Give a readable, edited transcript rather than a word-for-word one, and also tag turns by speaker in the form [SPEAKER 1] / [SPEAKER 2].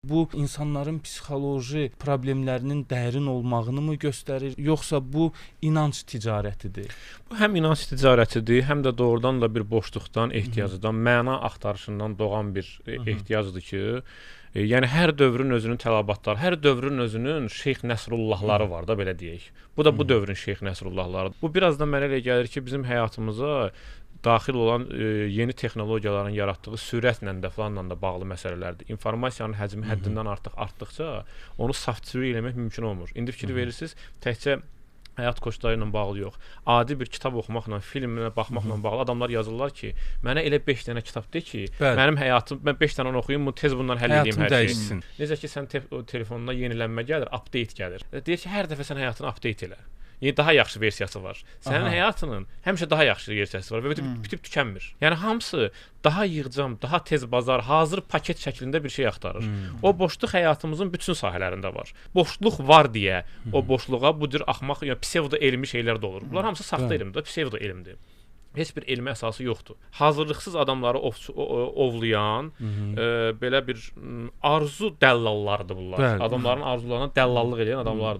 [SPEAKER 1] Bu insanların psixoloji problemlərinin dərin olmağını mı göstərir, yoxsa bu inanc ticarətidir?
[SPEAKER 2] Bu həm inanc ticarətidir, həm də doğrudan da bir boşluqdan, ehtiyacdan, məna axtarışından doğan bir ehtiyacdır ki, yəni hər dövrün özünün tələbatları, hər dövrün özünün Şeyx Nəsrullahları var da, belə deyək. Bu da bu dövrün Şeyx Nəsrullahları. Bu biraz da mənə elə gəlir ki, bizim həyatımıza daxil olan yeni texnologiyaların yaratdığı sürətlə də falanla da bağlı məsələlərdir. İnformasiyanın həcmi həddindən artıq artdıqca onu saftçı eləmək mümkün olmur. İndi fikir verirsiniz, təkcə həyat koçları ilə bağlı yox. Adi bir kitab oxumaqla, filminə baxmaqla bağlı adamlar yazırlar ki, mənə elə 5 dənə kitab de ki, mənim həyatım, mən 5 dənə oxuyum, tez bundan həll edeyim hər şeyi. Necə ki, sən telefonuna yenilənmə gəlir, update gəlir. Deyir ki, hər dəfə sən həyatını update elə. Yəni daha yaxşı versiyası var. Sənin həyatının həmişə daha yaxşı versiyası var və bitib tükənmir. Yəni hamısı daha yığcam, daha tez bazar, hazır paket şəklində bir şey axtarır. O boşluq həyatımızın bütün sahələrində var. Boşluq var deyə o boşluğa bu cür axmaq, yəni psevdo elmi şeylər də olur. Bunlar hamısı saxta elmdir, psevdo elmdir. Heç bir elmi əsası yoxdur. Hazırlıqsız adamları ovlayan belə bir arzu dəllallarıdır bunlar. Adamların arzularına dəllallıq edən adamlardır.